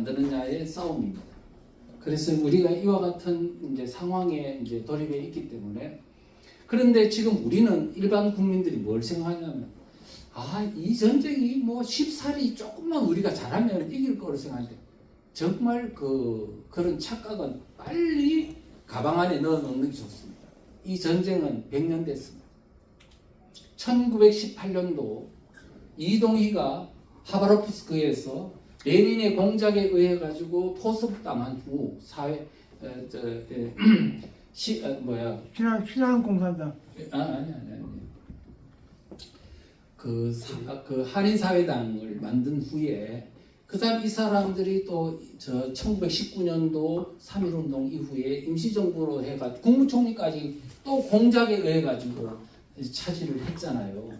만드느냐의 싸움입니다. 그래서 우리가 이와 같은 이제 상황에 이제 돌입해 있기 때문에, 그런데 지금 우리는 일반 국민들이 뭘 생각하냐면, 이 전쟁이 뭐 쉽사리 조금만 우리가 잘하면 이길 거로 생각하는데, 정말 그런 착각은 빨리 가방 안에 넣어 놓는 게 좋습니다. 이 전쟁은 100년 됐습니다. 1918년도 이동희가 하바롭스크에서 레닌의 공작에 의해 가지고 포섭당한 후 신한 공산당. 아니. 그 한인사회당을 만든 후에 이 사람들이 또 1919년도 3.1운동 이후에 임시정부로 해가지고 국무총리까지 또 공작에 의해 가지고 차지를 했잖아요.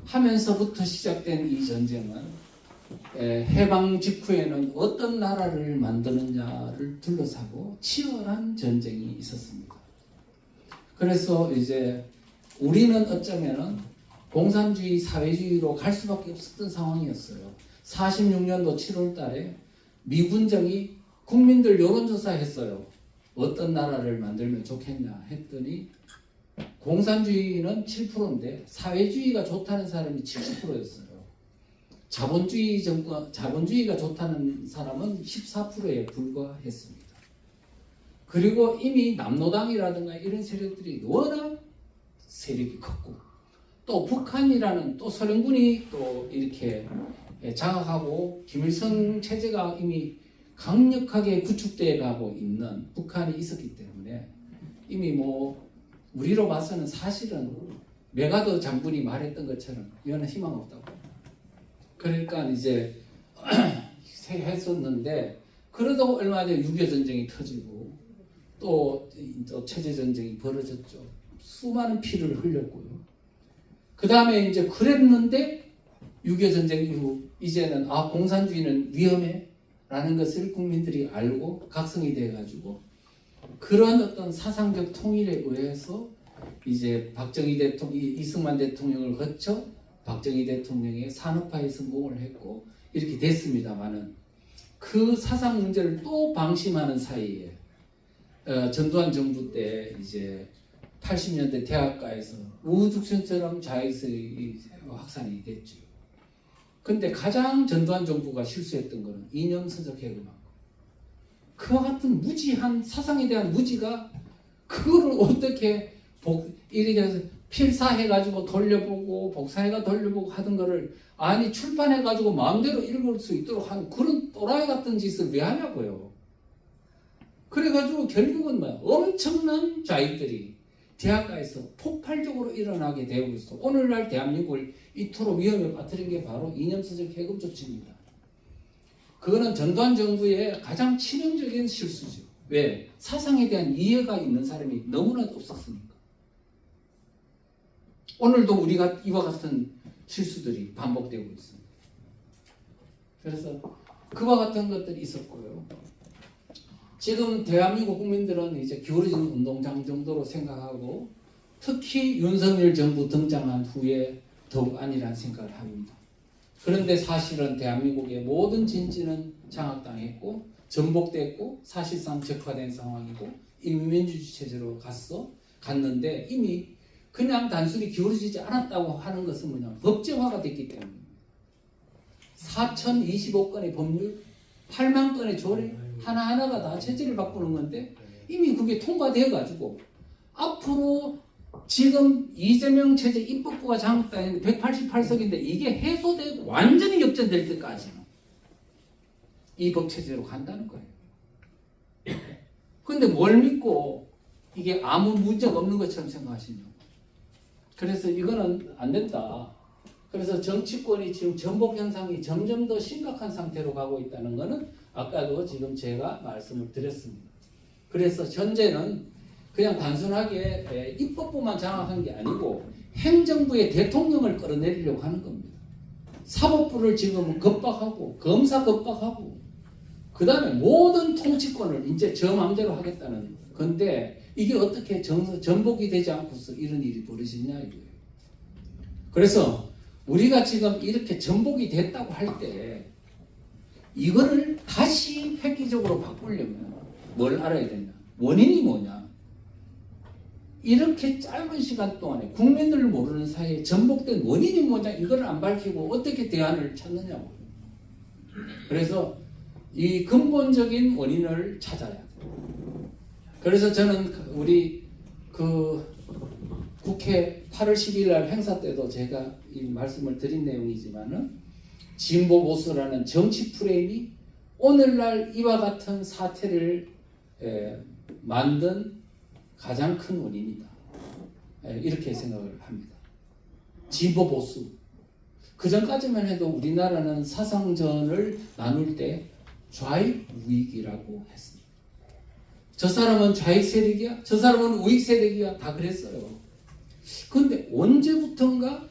하면서부터 시작된 이 전쟁은 해방 직후에는 어떤 나라를 만드느냐를 둘러싸고 치열한 전쟁이 있었습니다. 그래서 이제 우리는 어쩌면은 공산주의, 사회주의로 갈 수밖에 없었던 상황이었어요. 46년도 7월 달에 미군정이 국민들 여론조사 했어요. 어떤 나라를 만들면 좋겠냐 했더니 공산주의는 7%인데 사회주의가 좋다는 사람이 70%였어요. 자본주의가 좋다는 사람은 14%에 불과했습니다. 그리고 이미 남노당이라든가 이런 세력들이 워낙 세력이 컸고, 또 북한이라는 또 소련군이 또 이렇게 장악하고 김일성 체제가 이미 강력하게 구축되어 가고 있는 북한이 있었기 때문에 이미 뭐 우리로 봐서는 사실은 메가더 장군이 말했던 것처럼 이거는 희망 없다고. 그러니까 이제 했었는데, 그러다가 얼마 전에 6.25 전쟁이 터지고 또 체제 전쟁이 벌어졌죠. 수많은 피를 흘렸고요. 그 다음에 이제 그랬는데 6.25 전쟁 이후 이제는 공산주의는 위험해 라는 것을 국민들이 알고 각성이 돼 가지고 그런 어떤 사상적 통일에 의해서 이제 이승만 대통령을 거쳐 박정희 대통령의 산업화에 성공을 했고 이렇게 됐습니다만은, 그 사상 문제를 또 방심하는 사이에 전두환 정부 때 이제 80년대 대학가에서 우후죽순처럼 자유주의 확산이 됐죠. 근데 가장 전두환 정부가 실수했던 것은 이념서적 해고만. 그와 같은 무지한 사상에 대한 무지가 그거를 어떻게 이렇게 필사해가지고 돌려보고 복사해가 돌려보고 하던 거를 출판해가지고 마음대로 읽을 수 있도록 하는 그런 또라이 같은 짓을 왜 하냐고요. 그래가지고 결국은 엄청난 좌익들이 대학가에서 폭발적으로 일어나게 되고 있어. 오늘날 대한민국을 이토록 위험에 빠뜨린 게 바로 이념서적 해급 조치입니다. 그거는 전두환 정부의 가장 치명적인 실수죠. 왜? 사상에 대한 이해가 있는 사람이 너무나 없었으니까. 오늘도 우리가 이와 같은 실수들이 반복되고 있습니다. 그래서 그와 같은 것들이 있었고요. 지금 대한민국 국민들은 이제 기울어진 운동장 정도로 생각하고, 특히 윤석열 정부 등장한 후에 더욱 아니라는 생각을 합니다. 그런데 사실은 대한민국의 모든 진지는 장악당했고 전복됐고 사실상 적화된 상황이고 인민주의 체제로 갔는데, 이미 그냥 단순히 기울어지지 않았다고 하는 것은 뭐냐, 법제화가 됐기 때문입니다. 4,025건의 법률, 8만 건의 조례 하나하나가 다 체제를 바꾸는 건데, 이미 그게 통과되어 가지고 앞으로 지금 이재명 체제 입법부가 장악당했는데 188석인데 이게 해소되고 완전히 역전될 때까지는 이 법체제로 간다는 거예요. 근데 뭘 믿고 이게 아무 문제가 없는 것처럼 생각하시냐고. 그래서 이거는 안 된다. 그래서 정치권이 지금 전복 현상이 점점 더 심각한 상태로 가고 있다는 것은 아까도 지금 제가 말씀을 드렸습니다. 그래서 현재는 그냥 단순하게 입법부만 장악한 게 아니고 행정부의 대통령을 끌어내리려고 하는 겁니다. 사법부를 지금 겁박하고 검사 겁박하고 그 다음에 모든 통치권을 이제 저 마음대로 하겠다는 건데, 이게 어떻게 전복이 되지 않고서 이런 일이 벌어지냐 이거예요. 그래서 우리가 지금 이렇게 전복이 됐다고 할 때 이거를 다시 획기적으로 바꾸려면 뭘 알아야 되냐? 원인이 뭐냐? 이렇게 짧은 시간 동안에 국민들 모르는 사이에 전복된 원인이 뭐냐? 이걸 안 밝히고 어떻게 대안을 찾느냐고. 그래서 이 근본적인 원인을 찾아야 돼요. 그래서 저는 우리 국회 8월 10일 날 행사 때도 제가 이 말씀을 드린 내용이지만은 진보 보수라는 정치 프레임이 오늘날 이와 같은 사태를 만든 가장 큰 원인이다. 이렇게 생각을 합니다. 진보 보수. 그 전까지만 해도 우리나라는 사상전을 나눌 때 좌익 우익이라고 했습니다. 저 사람은 좌익 세력이야, 저 사람은 우익 세력이야, 다 그랬어요. 그런데 언제부턴가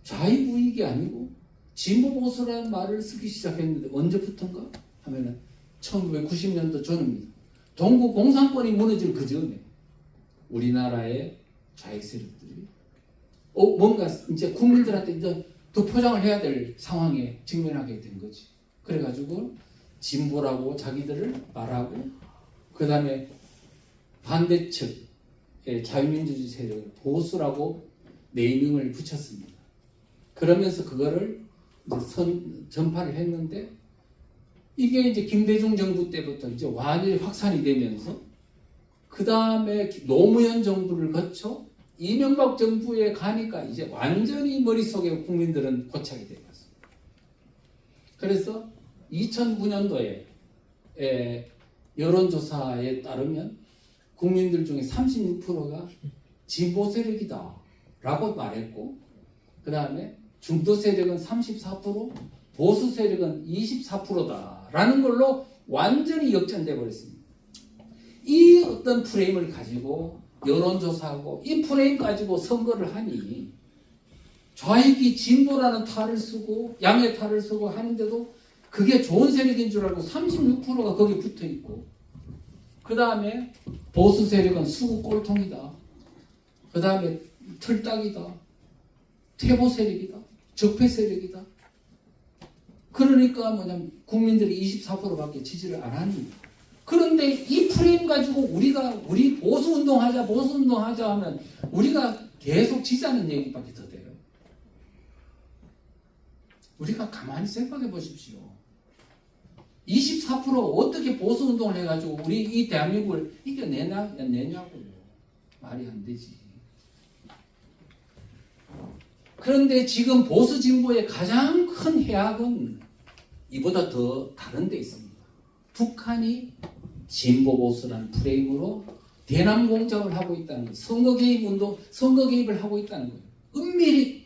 좌익 우익이 아니고 진보 보수라는 말을 쓰기 시작했는데 언제부턴가 하면은 1990년도 전입니다. 동구 공산권이 무너질 그 전에 우리나라의 좌익 세력들이 뭔가 이제 국민들한테 이제 더 포장을 해야 될 상황에 직면하게 된 거지. 그래가지고 진보라고 자기들을 말하고 그 다음에 반대측의 자유민주주의 세력을 보수라고 네이밍을 붙였습니다. 그러면서 그거를 이제 전파를 했는데 이게 이제 김대중 정부 때부터 이제 완전히 확산이 되면서 그 다음에 노무현 정부를 거쳐 이명박 정부에 가니까 이제 완전히 머릿속에 국민들은 고착이 되었습니다. 그래서 2009년도에 여론조사에 따르면 국민들 중에 36%가 진보 세력이다 라고 말했고 그 다음에 중도 세력은 34%, 보수 세력은 24%다 라는 걸로 완전히 역전돼 버렸습니다. 이 어떤 프레임을 가지고 여론조사하고 이 프레임 가지고 선거를 하니 좌익이 진보라는 탈을 쓰고 양의 탈을 쓰고 하는데도 그게 좋은 세력인 줄 알고 36%가 거기 붙어 있고 그 다음에 보수 세력은 수구 꼴통이다. 그 다음에 틀딱이다. 퇴보 세력이다. 적폐 세력이다. 그러니까 뭐냐면 국민들이 24%밖에 지지를 안 하니. 그런데 이 프레임 가지고 우리 보수 운동하자 하면 우리가 계속 지자는 얘기밖에 더 돼요. 우리가 가만히 생각해 보십시오. 24% 어떻게 보수 운동을 해가지고 우리 이 대한민국을 이겨내냐고요. 말이 안 되지. 그런데 지금 보수 진보의 가장 큰 해악은 이보다 더 다른 데 있습니다. 북한이 진보 보수라는 프레임으로 대남 공작을 하고 있다는 거예요. 선거 개입을 하고 있다는 거예요. 은밀히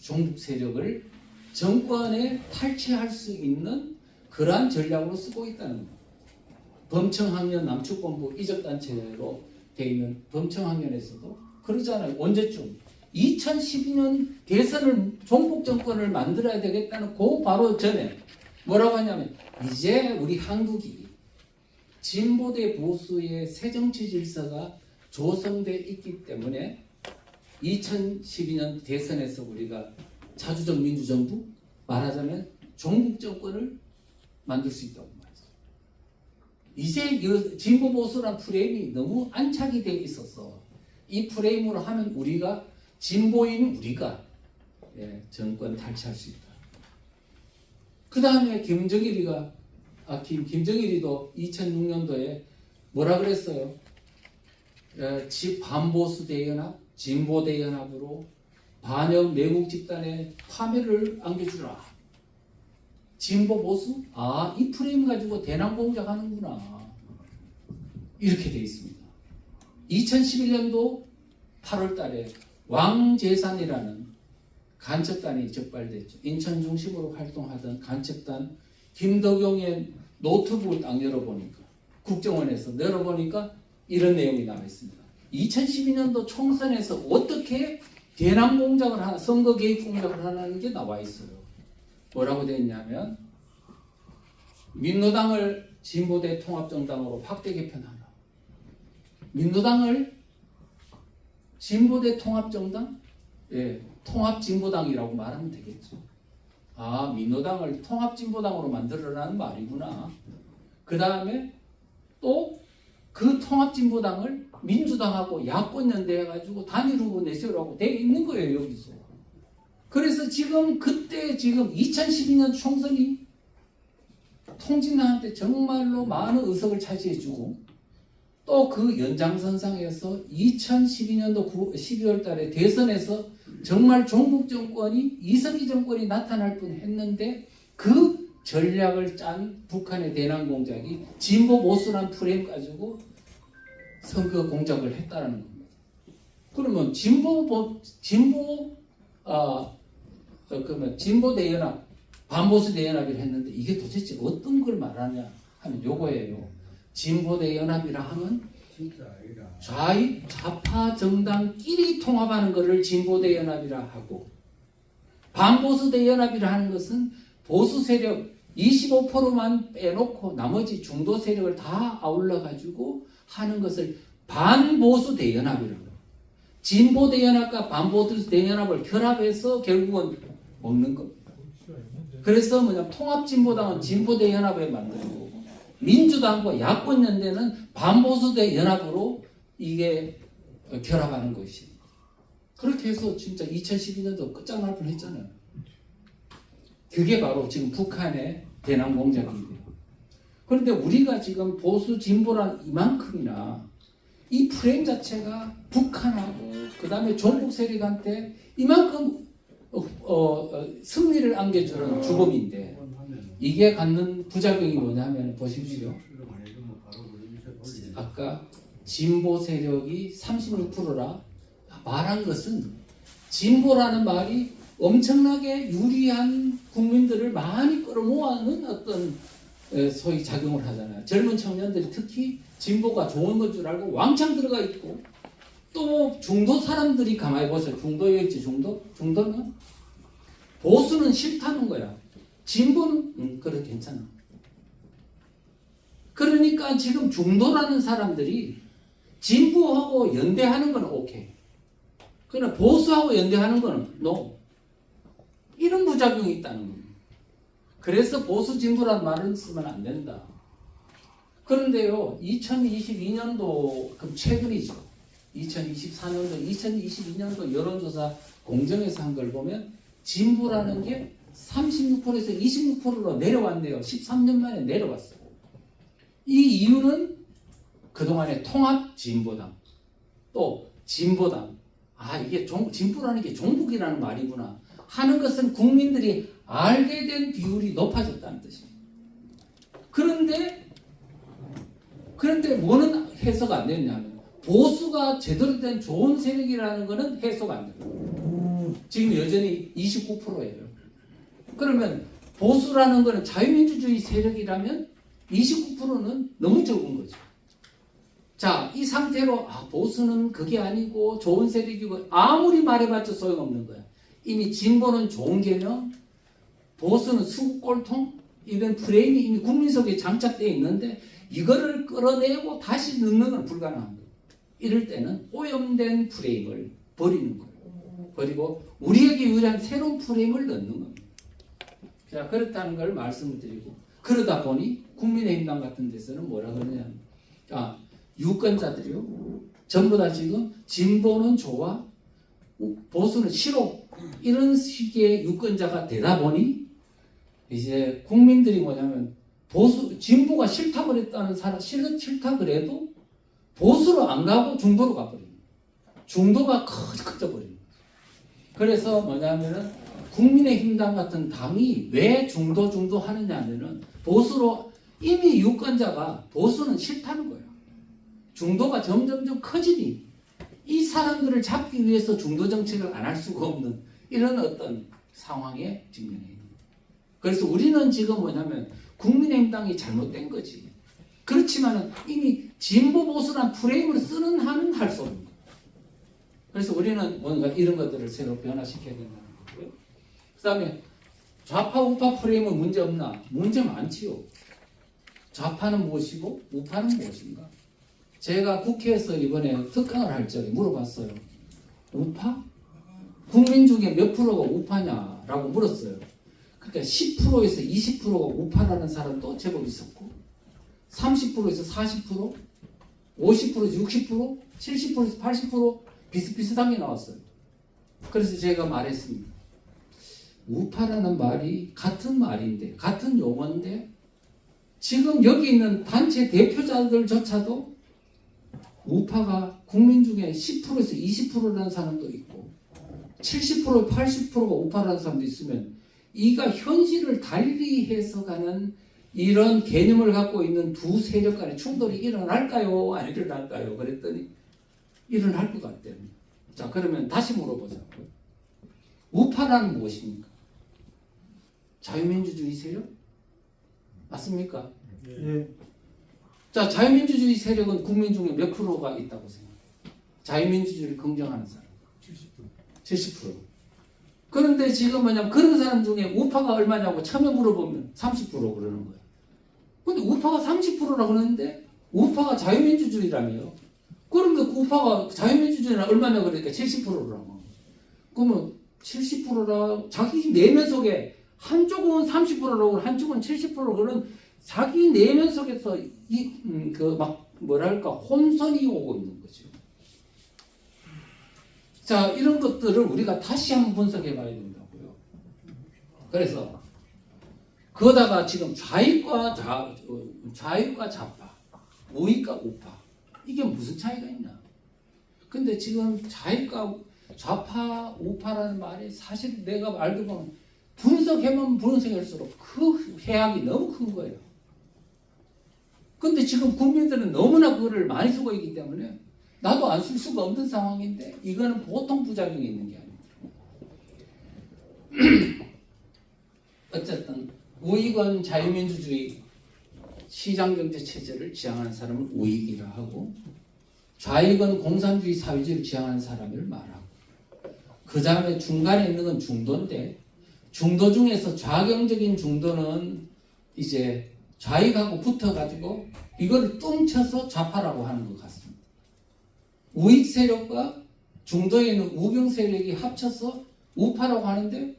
종북 세력을 정권에 탈취할 수 있는 그러한 전략으로 쓰고 있다는 거예요. 범청학년 남측본부 이적단체로 되어 있는 범청학년에서도 그러잖아요. 언제쯤? 2012년 대선을 종북 정권을 만들어야 되겠다는 그 바로 전에 뭐라고 하냐면 이제 우리 한국이 진보 대 보수의 새 정치 질서가 조성되어 있기 때문에 2012년 대선에서 우리가 자주적 민주정부 말하자면 종북 정권을 만들 수 있다고 말했어요. 이제 진보 보수란 프레임이 너무 안착이 되어 있어서 이 프레임으로 하면 우리가 진보인 우리가 정권 탈취할 수 있다. 그 다음에 김정일이도 2006년도에 뭐라 그랬어요? 반보수 대연합, 진보 대연합으로 반역 매국 집단의 파멸을 안겨주라. 진보 보수? 이 프레임 가지고 대남 공작하는구나. 이렇게 돼 있습니다. 2011년도 8월 달에 왕재산이라는 간첩단이 적발됐죠. 인천 중심으로 활동하던 간첩단 김덕용의 노트북을 딱 열어보니까 국정원에서 열어보니까 이런 내용이 나와 있습니다. 2012년도 총선에서 어떻게 대남 공작을 하나, 선거 개입 공작을 하는 게 나와 있어요. 뭐라고 되어 있냐면 민노당을 진보대 통합정당으로 확대 개편하라. 민노당을 진보대 통합정당? 통합진보당이라고 말하면 되겠죠. 아, 민노당을 통합진보당으로 만들어라는 말이구나. 그 다음에 또 그 통합진보당을 민주당하고 야권연대 해가지고 단일 후보 내세우라고 돼 있는 거예요, 여기서. 그래서 지금 그때 지금 2012년 총선이 통진당한테 정말로 많은 의석을 차지해주고 또 그 연장선상에서 2012년도 12월 달에 대선에서 정말 종북 정권이 이석기 정권이 나타날 뻔했는데 그 전략을 짠 북한의 대남 공작이 진보 보수란 프레임 가지고 선거 공작을 했다는 겁니다. 그러면 진보 대연합, 반보수 대연합을 했는데 이게 도대체 어떤 걸 말하냐 하면 요거예요. 진보 대연합이라 하면 좌파 정당끼리 통합하는 것을 진보 대연합이라 하고, 반보수 대연합이라 하는 것은 보수 세력 25%만 빼놓고 나머지 중도 세력을 다 아울러 가지고 하는 것을 반보수 대연합이라고 해요. 진보 대연합과 반보수 대연합을 결합해서 결국은 먹는 겁니다. 그래서 뭐냐, 통합진보당은 진보 대연합에 만들고 민주당과 야권연대는 반보수 대연합으로 이게 결합하는 것입니다. 그렇게 해서 진짜 2012년도 끝장날 뻔했잖아요. 그게 바로 지금 북한의 대남 공작인데요. 그런데 우리가 지금 보수 진보란 이만큼이나 이 프레임 자체가 북한하고 그 다음에 종북 세력한테 이만큼 승리를 안겨주는 주범인데 이게 갖는 부작용이 뭐냐면 보십시오. 아까 진보 세력이 36%라 말한 것은 진보라는 말이 엄청나게 유리한 국민들을 많이 끌어모아는 어떤 소위 작용을 하잖아요. 젊은 청년들이 특히 진보가 좋은 건 줄 알고 왕창 들어가 있고, 또 중도 사람들이 가만히 보세요. 중도였지, 중도는 보수는 싫다는 거야. 진보는 그래 괜찮아. 그러니까 지금 중도라는 사람들이 진보하고 연대하는 건 오케이. 그러나 보수하고 연대하는 건 no. 이런 부작용이 있다는 겁니다. 그래서 보수 진보란 말을 쓰면 안 된다. 그런데요, 2022년도 그럼 최근이죠. 2024년도, 2022년도 여론조사 공정에서 한 걸 보면 진보라는 게 36%에서 26%로 내려왔네요. 13년 만에 내려왔어요. 이 이유는 그동안의 통합 진보당, 또 진보당, 아 이게 진보라는 게 종북이라는 말이구나 하는 것은 국민들이 알게 된 비율이 높아졌다는 뜻입니다. 그런데 뭐는 해석 안 됐냐면 보수가 제대로 된 좋은 세력이라는 것은 해석 안 됩니다. 지금 여전히 29%예요. 그러면 보수라는 것은 자유민주주의 세력이라면 29%는 너무 적은 거죠. 자, 이 상태로 보수는 그게 아니고 좋은 세력이고 아무리 말해봤자 소용없는 거야. 이미 진보는 좋은 개념, 보수는 수국골통, 이런 프레임이 이미 국민 속에 장착되어 있는데 이거를 끌어내고 다시 넣는 건 불가능한 거예요. 이럴 때는 오염된 프레임을 버리는 거예요. 그리고 우리에게 유리한 새로운 프레임을 넣는 겁니다. 자, 그렇다는 걸 말씀을 드리고, 그러다 보니 국민의힘당 같은 데서는 뭐라 그러냐면, 유권자들이요, 전부 다 지금 진보는 좋아, 보수는 싫어, 이런 식의 유권자가 되다 보니 이제 국민들이 뭐냐면 진보가 싫다 그랬다는 사람, 싫다 그래도 보수로 안 가고 중도로 가버립니다. 중도가 커져버립니다. 그래서 뭐냐면은 국민의힘당 같은 당이 왜 중도 하느냐면은 보수로 이미 유권자가 보수는 싫다는 거예요. 중도가 점점점 커지니 이 사람들을 잡기 위해서 중도 정책을 안 할 수가 없는 이런 어떤 상황에 직면해 있는 거예요. 그래서 우리는 지금 뭐냐면 국민의힘당이 잘못된 거지. 그렇지만은 이미 진보 보수란 프레임을 쓰는 한은 할 수 없는 거예요. 그래서 우리는 뭔가 이런 것들을 새로 변화시켜야 된다는 거고요. 그 다음에 좌파 우파 프레임은 문제 없나? 문제 많지요. 좌파는 무엇이고 우파는 무엇인가? 제가 국회에서 이번에 특강을 할 적에 물어봤어요. 우파? 국민 중에 몇 프로가 우파냐라고 물었어요. 그러니까 10%에서 20%가 우파라는 사람도 제법 있었고 30%에서 40%, 50%에서 60%, 70%에서 80% 비슷비슷한 게 나왔어요. 그래서 제가 말했습니다. 우파라는 말이 같은 말인데 같은 용어인데 지금 여기 있는 단체 대표자들조차도 우파가 국민 중에 10%에서 20%라는 사람도 있고 70%, 80%가 우파라는 사람도 있으면 이가 현실을 달리 해석하는 이런 개념을 갖고 있는 두 세력 간의 충돌이 일어날까요? 안 일어날까요? 그랬더니 일어날 것 같대요. 자, 그러면 다시 물어보자고요. 우파란 무엇입니까? 자유민주주의 세력? 맞습니까? 예. 자, 자유민주주의 세력은 국민 중에 몇 프로가 있다고 생각해요? 자유민주주의를 긍정하는 사람. 70%. 그런데 지금 뭐냐면 그런 사람 중에 우파가 얼마냐고 처음에 물어보면 30% 그러는 거예요. 근데 우파가 30%라고 그러는데 우파가 자유민주주의라며요. 그러면 우파가 자유민주주의는 얼마냐 그러니까 70%라고. 그러면 70%라 자기 내면 속에 한쪽은 30%라고 한쪽은 70%라고 그런 자기 내면 속에서 막 뭐랄까 혼선이 오고 있는 거죠. 자, 이런 것들을 우리가 다시 한번 분석해 봐야 된다고요. 그래서 그러다가 지금 좌익과 좌파, 우익과 우파 이게 무슨 차이가 있냐? 근데 지금 좌익과 좌파, 우파라는 말이 사실 내가 알고 보면 분석해보면 분석할수록 그 해악이 너무 큰 거예요. 근데 지금 국민들은 너무나 그거를 많이 쓰고 있기 때문에 나도 안 쓸 수가 없는 상황인데 이거는 보통 부작용이 있는 게 아니에요. 어쨌든 우익은 자유민주주의 시장경제 체제를 지향하는 사람을 우익이라 하고 좌익은 공산주의 사회주의를 지향하는 사람을 말하고 그 다음에 중간에 있는 건 중도인데 중도 중에서 좌경적인 중도는 이제 좌익하고 붙어가지고 이걸 뚱쳐서 좌파라고 하는 것 같습니다. 우익 세력과 중도에 있는 우경 세력이 합쳐서 우파라고 하는데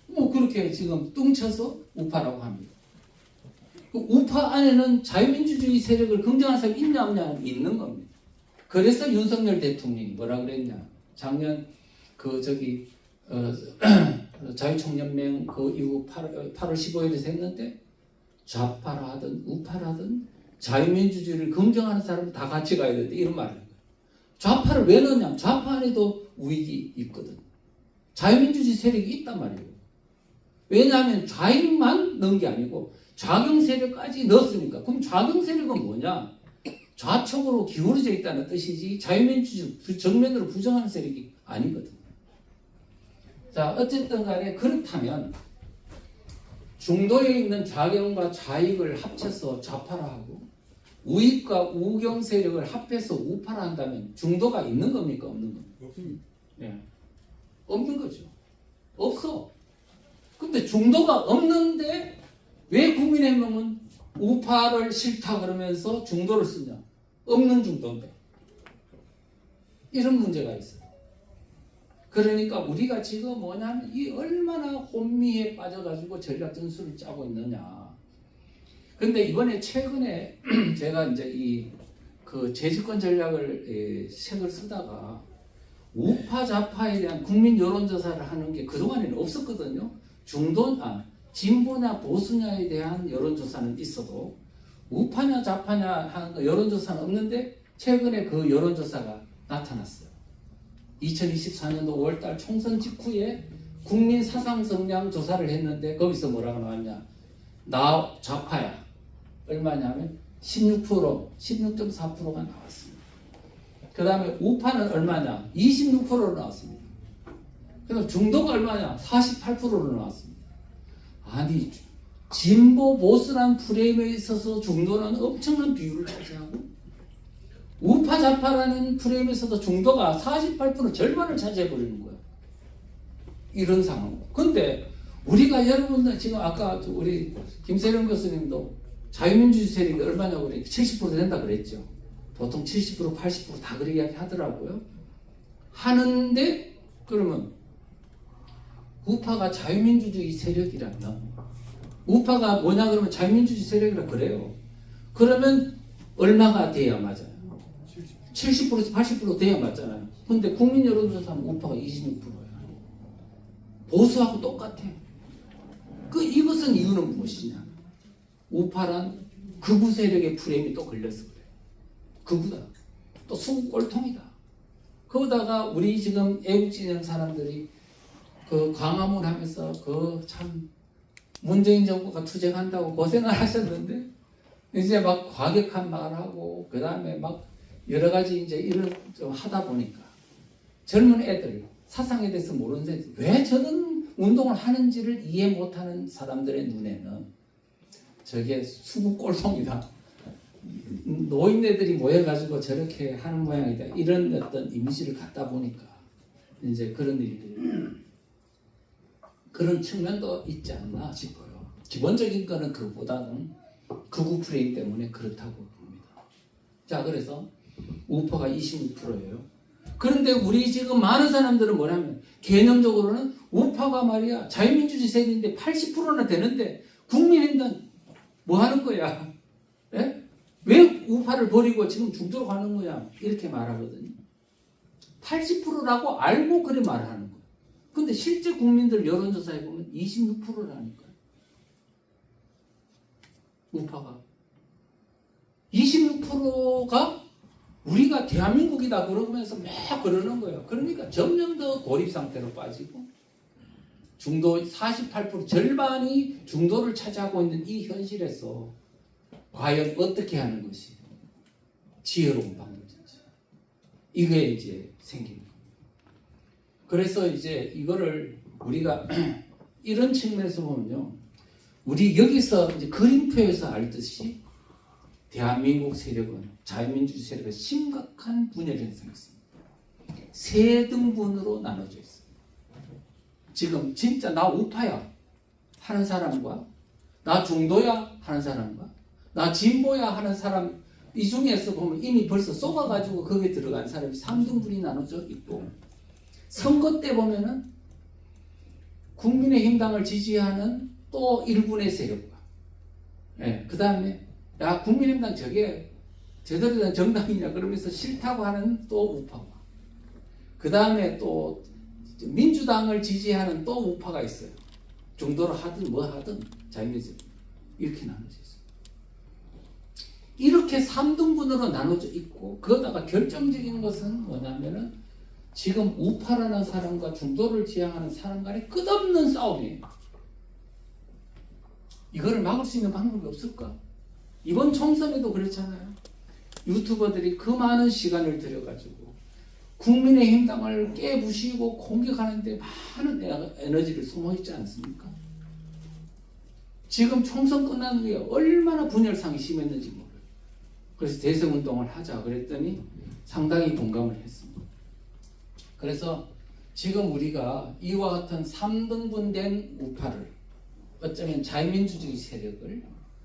뭐 그렇게 지금 뚱쳐서 우파라고 합니다. 우파 안에는 자유민주주의 세력을 긍정하는 사람이 있냐 없냐 있는 겁니다. 그래서 윤석열 대통령이 뭐라 그랬냐 작년 자유총연맹 그 이후 8월 15일에 했는데 좌파라 하든 우파라 하든 자유민주주의를 긍정하는 사람은 다 같이 가야 된다 이런 말을 해요. 좌파를 왜 넣냐? 좌파 안에도 우익이 있거든. 자유민주주의 세력이 있단 말이에요. 왜냐하면 좌익만 넣은 게 아니고 좌경 세력까지 넣었으니까. 그럼 좌경 세력은 뭐냐? 좌측으로 기울어져 있다는 뜻이지 자유민주주의 정면으로 부정하는 세력이 아니거든. 자, 어쨌든 간에 그렇다면 중도에 있는 좌경과 좌익을 합쳐서 좌파라 하고 우익과 우경 세력을 합해서 우파라 한다면 중도가 있는 겁니까? 없는 겁니까? 없습니다. 네. 없는 거죠. 없어. 근데 중도가 없는데 왜 국민의힘은 우파를 싫다 그러면서 중도를 쓰냐? 없는 중도인데. 이런 문제가 있어요. 그러니까 우리가 지금 뭐냐면 이 얼마나 혼미에 빠져가지고 전략 전술을 짜고 있느냐. 근데 이번에 최근에 제가 이제 그 재집권 전략을 책을 쓰다가 우파 좌파에 대한 국민 여론조사를 하는 게 그동안에는 없었거든요. 진보냐 보수냐에 대한 여론조사는 있어도 우파냐 좌파냐 하는 여론조사는 없는데 최근에 그 여론조사가 나타났어요. 2024년도 5월달 총선 직후에 국민 사상 성향 조사를 했는데 거기서 뭐라고 나왔냐? 나 좌파야. 얼마냐면 16%, 16.4%가 나왔습니다. 그 다음에 우파는 얼마냐? 26%로 나왔습니다. 그다음 중도가 얼마냐? 48%로 나왔습니다. 아니 진보 보수란 프레임에 있어서 중도는 엄청난 비율을 차지하고 우파 좌파라는 프레임에서도 중도가 48% 절반을 차지해버리는 거예요. 이런 상황. 근데 우리가 여러분들 지금 아까 우리 김세령 교수님도 자유민주주의 세력이 얼마냐고 그래 70% 된다 그랬죠. 보통 70%, 80%다 그렇게 이야기 하더라고요. 하는데 그러면 우파가 자유민주주의 세력이라면, 우파가 뭐냐 그러면 자유민주주의 세력이라 그래요. 그러면 얼마가 돼야 맞아요? 70%에서 80% 돼야 맞잖아요. 근데 국민 여론조사하면 우파가 26%예요. 보수하고 똑같아요. 이것은 이유는 무엇이냐? 우파란 극우 세력의 프레임이 또 걸려서 그래요. 극우다. 또 수구 꼴통이다. 거기다가 우리 지금 애국진영 사람들이 그 광화문 하면서 그 참 문재인 정부가 투쟁한다고 고생을 하셨는데 이제 막 과격한 말하고 그 다음에 막 여러 가지 이제 이런 좀 하다 보니까 젊은 애들 사상에 대해서 모르는 애들 왜 저런 운동을 하는지를 이해 못하는 사람들의 눈에는 저게 수구 꼴통이다. 노인네들이 모여가지고 저렇게 하는 모양이다. 이런 어떤 이미지를 갖다 보니까 이제 그런 일들이 그런 측면도 있지 않나 싶어요. 기본적인 거는 그보다는 극우 프레임 때문에 그렇다고 봅니다. 자, 그래서 우파가 26%예요. 그런데 우리 지금 많은 사람들은 뭐냐면 개념적으로는 우파가 말이야 자유민주주의 세력인데 80%나 되는데 국민행당 뭐 하는 거야? 예? 왜 우파를 버리고 지금 중도로 가는 거야? 이렇게 말하거든요. 80%라고 알고 그래 말을 하는 거예요. 근데 실제 국민들 여론조사에 보면 26%라니까요. 우파가. 26%가 우리가 대한민국이다 그러면서 막 그러는 거예요. 그러니까 점점 더 고립 상태로 빠지고 중도 48% 절반이 중도를 차지하고 있는 이 현실에서 과연 어떻게 하는 것이 지혜로운 방법인지 이게 이제 생기는 겁니다. 그래서 이제 이거를 우리가 이런 측면에서 보면요, 우리 여기서 이제 그림표에서 알듯이 대한민국 세력은 자유민주주의 세력은 심각한 분열 현상이 있습니다. 세 등분으로 나눠져 있습니다. 지금 진짜 나 우파야 하는 사람과 나 중도야 하는 사람과 나 진보야 하는 사람 이 중에서 보면 이미 벌써 쏘가가지고 거기에 들어간 사람이 3등분이 나눠져 있고 선거 때 보면은 국민의힘당을 지지하는 또 일군의 세력과 그 다음에 야 국민의힘당 저게 제대로 된 정당이냐 그러면서 싫다고 하는 또 우파와 그 다음에 또 민주당을 지지하는 또 우파가 있어요. 중도로 하든 뭐 하든 자유민주주의 이렇게 나눠져 있어요. 이렇게 3등분으로 나눠져 있고 그러다가 결정적인 것은 뭐냐면은 지금 우파라는 사람과 중도를 지향하는 사람 간의 끝없는 싸움이에요. 이거를 막을 수 있는 방법이 없을까? 이번 총선에도 그렇잖아요. 유튜버들이 그 많은 시간을 들여가지고 국민의힘당을 깨부시고 공격하는데 많은 에너지를 소모했지 않습니까? 지금 총선 끝난 후에 얼마나 분열상이 심했는지 몰라요. 그래서 대성운동을 하자 그랬더니 상당히 공감을 했습니다. 그래서 지금 우리가 이와 같은 3등분된 우파를 어쩌면 자유민주주의 세력을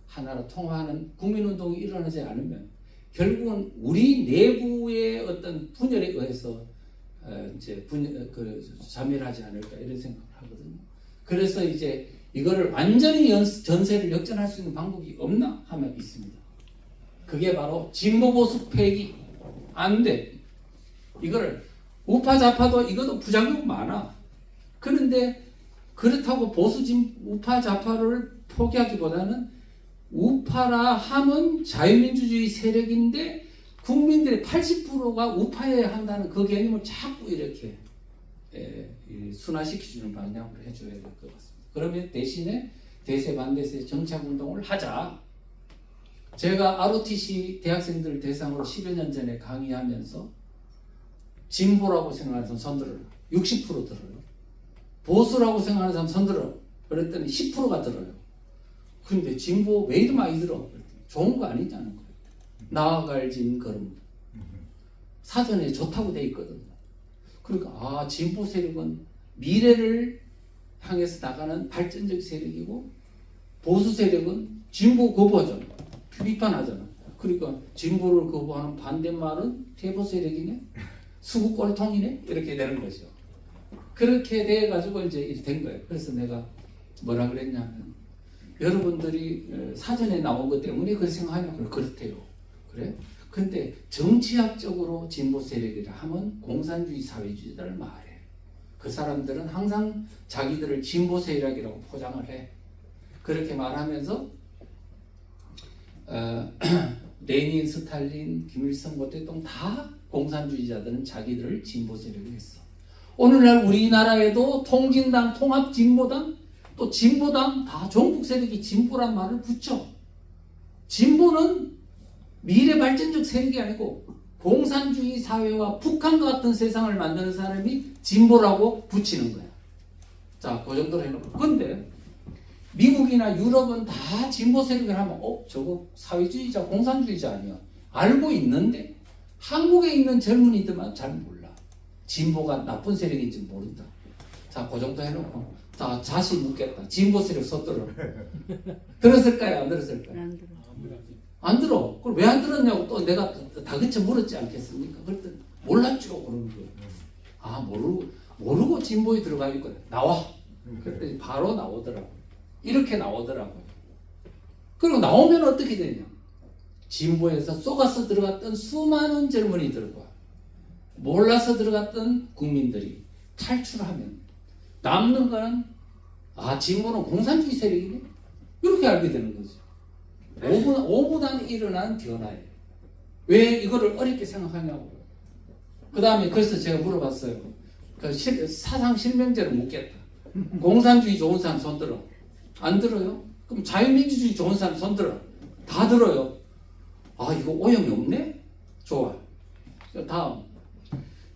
하나로 통합하는 국민운동이 일어나지 않으면 결국은 우리 내부의 어떤 분열에 의해서 이제 자멸하지 않을까 이런 생각을 하거든요. 그래서 이제 이거를 완전히 전세를 역전할 수 있는 방법이 없나 하면 있습니다. 그게 바로 진보보수 폐기. 안 돼. 이거를 우파 좌파도 이것도 부작용 많아. 그런데 그렇다고 우파 좌파를 포기하기보다는 우파라 함은 자유민주주의 세력인데 국민들의 80%가 우파여야 한다는 그 개념을 자꾸 이렇게 순화시켜주는 방향으로 해줘야 될 것 같습니다. 그러면 대신에 대세 반대세 정착운동을 하자. 제가 ROTC 대학생들 대상으로 10여 년 전에 강의하면서 진보라고 생각하는 사람 손들어요. 60% 들어요. 보수라고 생각하는 사람 손들어. 그랬더니 10%가 들어요. 근데 진보 왜 이리 많이 들어? 좋은 거 아니냐는 거예요. 나아갈 진 걸음. 사전에 좋다고 돼 있거든요. 그러니까 진보 세력은 미래를 향해서 나가는 발전적 세력이고 보수 세력은 진보 거부하잖아. 비판하잖아. 그러니까 진보를 거부하는 반대말은 퇴보 세력이네? 수구 꼴통이네? 이렇게 되는 거죠. 그렇게 돼가지고 이제 이렇게 된 거예요. 그래서 내가 뭐라 그랬냐면 여러분들이 사전에 나온 것 때문에 그렇게 생각하냐고. 그렇대요. 그래? 근데 정치학적으로 진보 세력이라 하면 공산주의 사회주의자를 말해. 그 사람들은 항상 자기들을 진보 세력이라고 포장을 해. 그렇게 말하면서 레닌, 스탈린, 김일성, 모 대통령 다 공산주의자들은 자기들을 진보 세력이 했어. 오늘날 우리나라에도 통진당, 통합진보당, 또 진보당 다 종북 세력이 진보란 말을 붙여. 진보는 미래 발전적 세력이 아니고 공산주의 사회와 북한과 같은 세상을 만드는 사람이 진보라고 붙이는 거야. 자, 그 정도로 해놓고. 근데 미국이나 유럽은 다 진보 세력을 하면 저거 사회주의자, 공산주의자 아니야. 알고 있는데 한국에 있는 젊은이들만 잘 몰라. 진보가 나쁜 세력인지 모른다. 자, 그 정도 해놓고 자, 다시 묻겠다. 진보 세력 손들어. 들었을까요? 안 들었을까요? 안 들어. 안 들어. 그걸 왜 안 들었냐고 또 내가 다그쳐 물었지 않겠습니까? 그랬더니 몰랐죠. 그러는 거예요. 아, 모르고 진보에 들어가 있거든. 나와. 그랬더니 바로 나오더라고. 이렇게 나오더라고요. 그리고 나오면 어떻게 되냐? 진보에서 쏘가서 들어갔던 수많은 젊은이들과 몰라서 들어갔던 국민들이 탈출하면 남는 거는 진보는 공산주의 세력이네? 이렇게 알게 되는 거죠. 5분 안에 일어난 변화예요. 왜 이거를 어렵게 생각하냐고. 그 다음에 그래서 제가 물어봤어요. 사상 실명제를 묻겠다. 공산주의 좋은 사람 손들어. 안 들어요? 그럼 자유민주주의 좋은 사람 손들어. 다 들어요. 이거 오염이 없네? 좋아. 다음.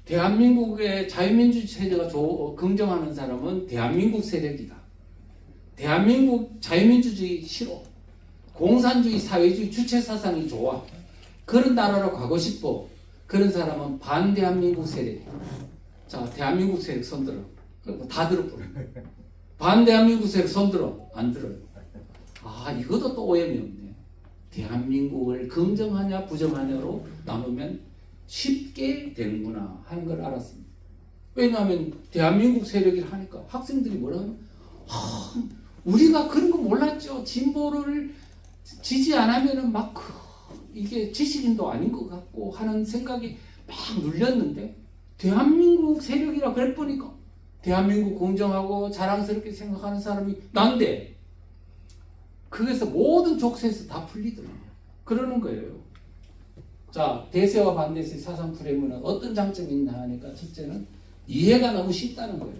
대한민국의 자유민주주의 체제가 긍정하는 사람은 대한민국 세력이다. 대한민국 자유민주주의 싫어. 공산주의, 사회주의 주체 사상이 좋아. 그런 나라로 가고 싶어. 그런 사람은 반대한민국 세력이야. 자, 대한민국 세력 손들어. 다 들어버려. 반대한민국 세력 손들어. 안 들어요. 이것도 또 오염이 없네. 대한민국을 긍정하냐 부정하냐로 나누면 쉽게 되는구나 하는 걸 알았습니다. 왜냐하면 대한민국 세력이 하니까 학생들이 뭐라 하면 우리가 그런 거 몰랐죠. 진보를 지지 안 하면은 이게 지식인도 아닌 것 같고 하는 생각이 막 눌렸는데 대한민국 세력이라 그랬보니까 대한민국 공정하고 자랑스럽게 생각하는 사람이 난데 그래서 모든 족쇄에서 다 풀리더라고요. 그러는 거예요. 자, 대세와 반대세의 사상 프레임은 어떤 장점이 있나 하니까 첫째는 이해가 너무 쉽다는 거예요.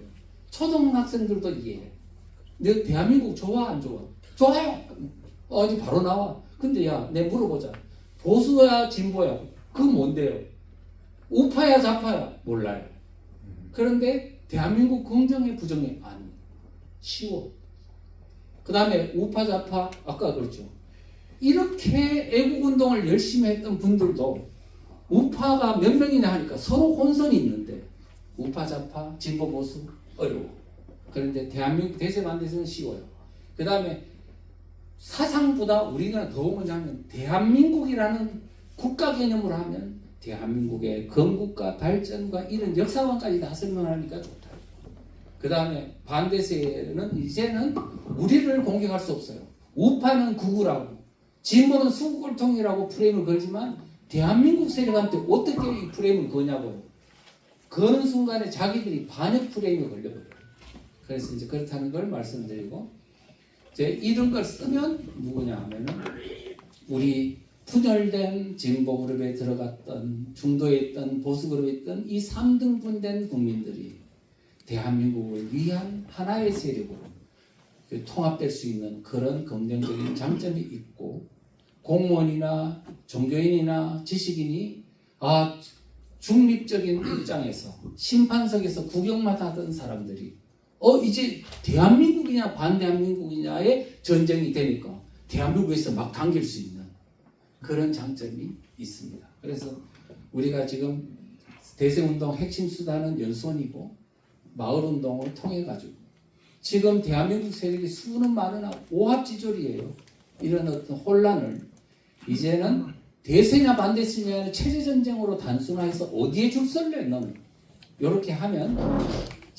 초등학생들도 이해해. 너 대한민국 좋아 안 좋아? 좋아요. 어디 바로 나와. 근데 내 물어보자. 보수야 진보야? 그건 뭔데요? 우파야 좌파야? 몰라요. 그런데 대한민국 긍정해 부정해? 아니. 쉬워. 그 다음에 우파 좌파 아까 그랬죠. 이렇게 애국운동을 열심히 했던 분들도 우파가 몇 명이나 하니까 서로 혼선이 있는데 우파 좌파 진보 보수 어려워. 그런데 대한민국 대세 반대세는 쉬워요. 그 다음에 사상보다 우리가 더 뭐냐면 대한민국이라는 국가 개념으로 하면 대한민국의 건국과 발전과 이런 역사관까지 다 설명하니까 좋다. 그 다음에 반대세는 이제는 우리를 공격할 수 없어요. 우파는 극우라고 진보는 수국골통이라고 프레임을 걸지만 대한민국 세력한테 어떻게 이 프레임을 거냐고요. 거는 순간에 자기들이 반역 프레임이 걸려버려요. 그래서 이제 그렇다는 걸 말씀드리고 이제 이런 걸 쓰면 누구냐 하면은 우리 분열된 진보 그룹에 들어갔던 중도에 있던 보수 그룹에 있던 이 3등분된 국민들이 대한민국을 위한 하나의 세력으로 통합될 수 있는 그런 긍정적인 장점이 있고 공무원이나 종교인이나 지식인이 중립적인 입장에서 심판석에서 구경만 하던 사람들이 이제 대한민국이냐 반대한민국이냐의 전쟁이 되니까 대한민국에서 막 당길 수 있는 그런 장점이 있습니다. 그래서 우리가 지금 대세운동 핵심 수단은 연수원이고 마을운동을 통해 가지고 지금 대한민국 세력이 수는 많으나 오합지졸이에요. 이런 어떤 혼란을 이제는 대세냐 반대세냐 체제전쟁으로 단순화해서 어디에 줄 설래 너는 이렇게 하면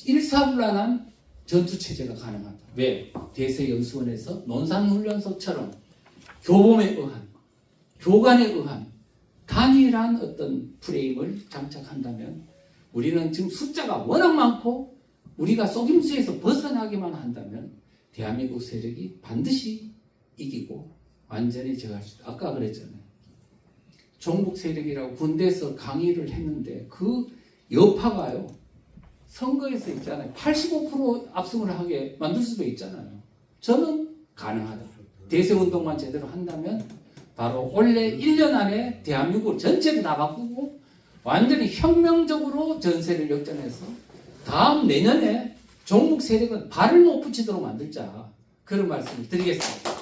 일사불란한 전투체제가 가능하다. 왜? 대세연수원에서 논산훈련소처럼 교범에 의한, 교관에 의한 단일한 어떤 프레임을 장착한다면 우리는 지금 숫자가 워낙 많고 우리가 속임수에서 벗어나기만 한다면 대한민국 세력이 반드시 이기고 완전히 제거할 수 있다. 아까 그랬잖아요. 종북 세력이라고 군대에서 강의를 했는데 그 여파가요. 선거에서 있잖아요. 85% 압승을 하게 만들 수도 있잖아요. 저는 가능하다. 대세운동만 제대로 한다면 바로 올해 1년 안에 대한민국을 전체를 다 바꾸고 완전히 혁명적으로 전세를 역전해서 다음 내년에 종북 세력은 발을 못 붙이도록 만들자. 그런 말씀을 드리겠습니다.